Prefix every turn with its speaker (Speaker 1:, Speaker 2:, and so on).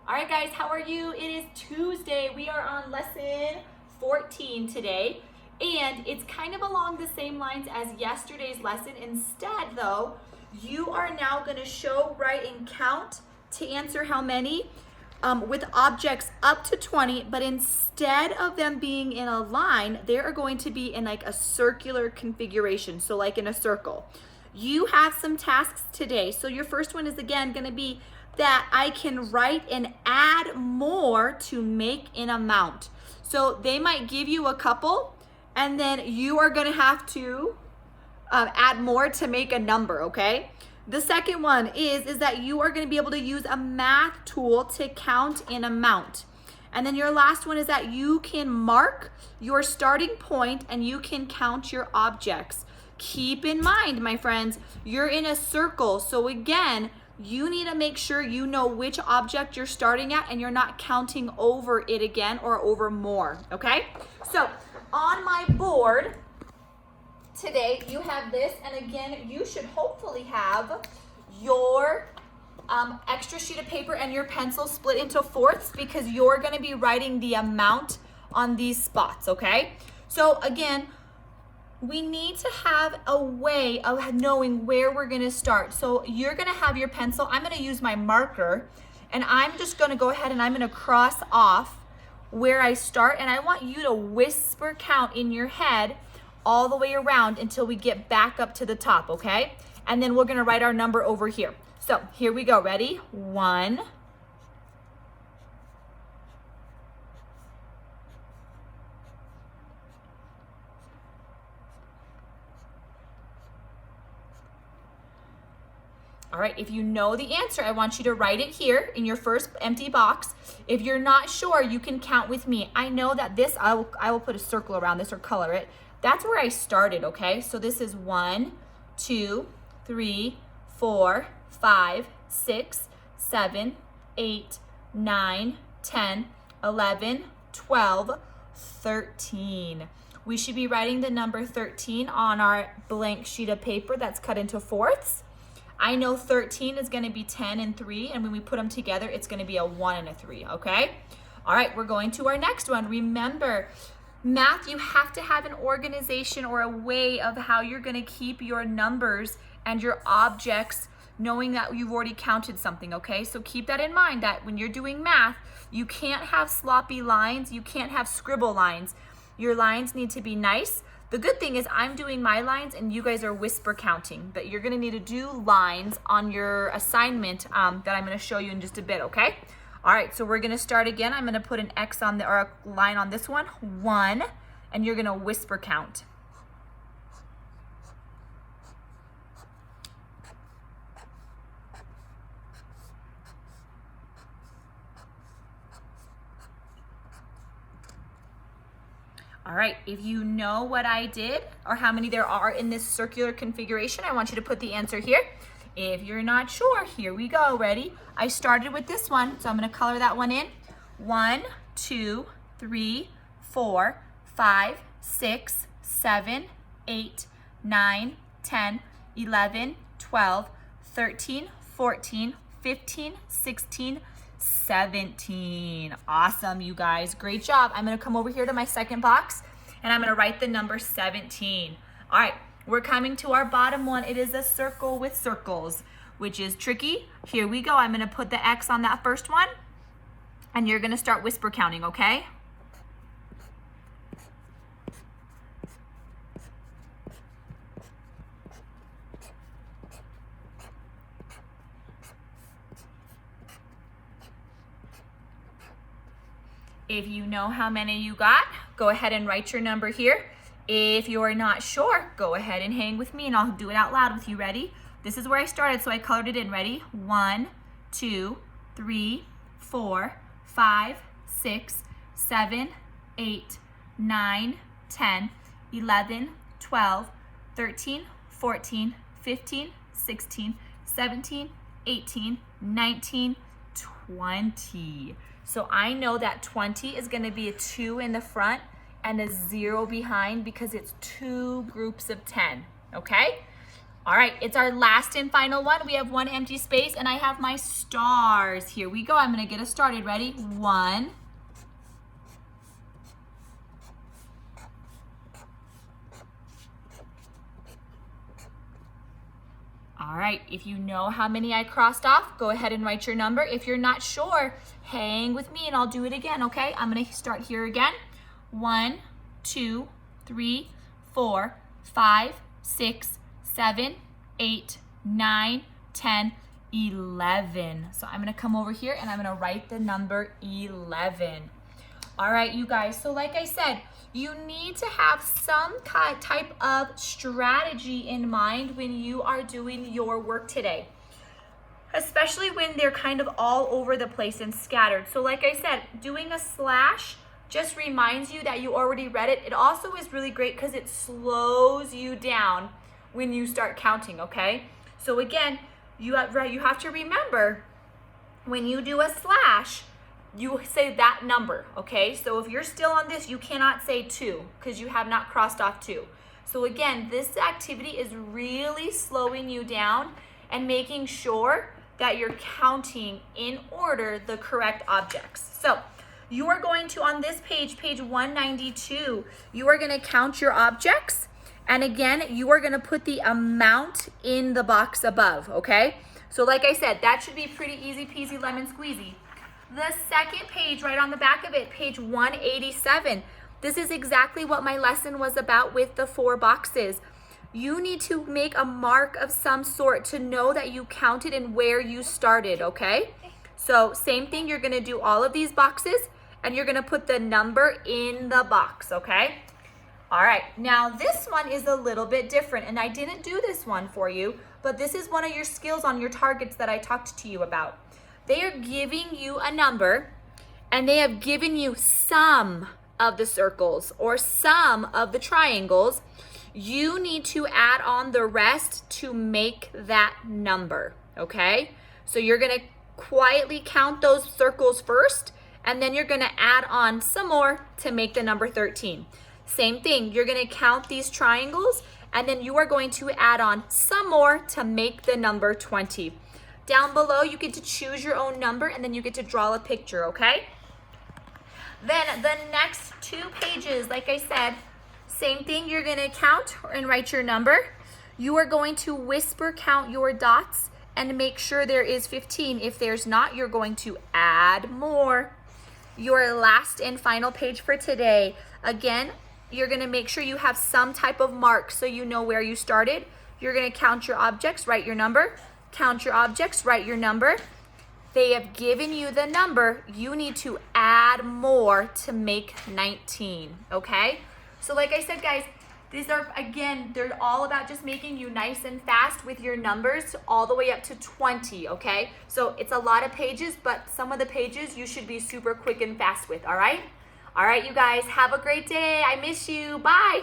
Speaker 1: All right, guys, how are you? It is Tuesday. We are on lesson 14 today, and it's kind of along the same lines as yesterday's lesson. Instead, though, you are now going to show, write, and count to answer how many with objects up to 20, but instead of them being in a line, they are going to be in like a circular configuration, so like in a circle. You have some tasks today. So your first one is again going to be that I can write and add more to make an amount. So they might give you a couple, and then you are going to have to add more to make a number, okay? The second one is that you are going to be able to use a math tool to count an amount. And then your last one is that you can mark your starting point and you can count your objects. Keep in mind, my friends, you're in a circle. So again, you need to make sure you know which object you're starting at and you're not counting over it again or over more, okay? So on my board today, you have this, and again, you should hopefully have your extra sheet of paper and your pencil split into fourths because you're gonna be writing the amount on these spots, okay? So again, we need to have a way of knowing where we're gonna start. So you're gonna have your pencil. I'm gonna use my marker, and I'm just gonna go ahead and I'm gonna cross off where I start, and I want you to whisper count in your head all the way around until we get back up to the top, okay? And then we're gonna write our number over here. So here we go, ready? 1, all right, if you know the answer, I want you to write it here in your first empty box. If you're not sure, you can count with me. I know that this, I will put a circle around this or color it. That's where I started, okay? So this is 1, 2, 3, 4, 5, 6, 7, 8, 9, 10, 11, 12, 13. We should be writing the number 13 on our blank sheet of paper that's cut into fourths. I know 13 is going to be 10 and 3, and when we put them together, it's going to be a 1 and a 3, okay? All right, we're going to our next one. Remember, math, you have to have an organization or a way of how you're going to keep your numbers and your objects knowing that you've already counted something, okay? So keep that in mind that when you're doing math, you can't have sloppy lines. You can't have scribble lines. Your lines need to be nice. The good thing is I'm doing my lines and you guys are whisper counting, but you're gonna need to do lines on your assignment that I'm gonna show you in just a bit, okay? All right, so we're gonna start again. I'm gonna put an X on or a line on this one, 1, and you're gonna whisper count. All right, if you know what I did or how many there are in this circular configuration, I want you to put the answer here. If you're not sure, here we go, ready? I started with this one, so I'm gonna color that one in. 1, 2, 3, 4, 5, 6, 7, 8, 9, 10, 11, 12, 13, 14, 15, 16, 17. Awesome, you guys. Great job. I'm going to come over here to my second box and I'm going to write the number 17. All right, we're coming to our bottom one. It is a circle with circles, which is tricky. Here we go. I'm going to put the X on that first one and you're going to start whisper counting, okay? If you know how many you got, go ahead and write your number here. If you're not sure, go ahead and hang with me and I'll do it out loud with you. Ready? This is where I started, so I colored it in. Ready? 1, 2, 3, 4, 5, 6, 7, 8, 9, 10, 11, 12, 13, 14, 15, 16, 17, 18, 19, 20. So I know that 20 is going to be a 2 in the front and a 0 behind because it's 2 groups of 10, okay? All right, it's our last and final one. We have one empty space and I have my stars. Here we go. I'm gonna get us started. Ready? 1. All right, if you know how many I crossed off, go ahead and write your number. If you're not sure, hang with me and I'll do it again, okay? I'm gonna start here again. 1, 2, 3, 4, 5, 6, 7, 8, 9, 10, 11. So I'm gonna come over here and I'm gonna write the number 11. All right, you guys, so like I said, you need to have some type of strategy in mind when you are doing your work today, especially when they're kind of all over the place and scattered. So like I said, doing a slash just reminds you that you already read it. It also is really great because it slows you down when you start counting, okay? So again, you have to remember when you do a slash, you say that number, okay? So if you're still on this, you cannot say 2 because you have not crossed off 2. So again, this activity is really slowing you down and making sure that you're counting in order the correct objects. So you are going to, on this page, page 192, you are gonna count your objects. And again, you are gonna put the amount in the box above, okay? So like I said, that should be pretty easy peasy lemon squeezy. The second page right on the back of it, page 187, this is exactly what my lesson was about with the 4 boxes. You need to make a mark of some sort to know that you counted and where you started, okay? So same thing, you're gonna do all of these boxes and you're gonna put the number in the box, okay? All right, now this one is a little bit different and I didn't do this one for you, but this is one of your skills on your targets that I talked to you about. They are giving you a number and they have given you some of the circles or some of the triangles. You need to add on the rest to make that number, okay? So you're gonna quietly count those circles first and then you're gonna add on some more to make the number 13. Same thing, you're gonna count these triangles and then you are going to add on some more to make the number 20. Down below, you get to choose your own number and then you get to draw a picture, okay? Then the next 2 pages, like I said, same thing, you're gonna count and write your number. You are going to whisper count your dots and make sure there is 15. If there's not, you're going to add more. Your last and final page for today. Again, you're gonna make sure you have some type of mark so you know where you started. You're gonna count your objects, write your number. Count your objects, write your number. They have given you the number. You need to add more to make 19, okay? So like I said, guys, these are, again, they're all about just making you nice and fast with your numbers all the way up to 20, okay? So it's a lot of pages, but some of the pages you should be super quick and fast with, all right? All right, you guys, have a great day. I miss you. Bye.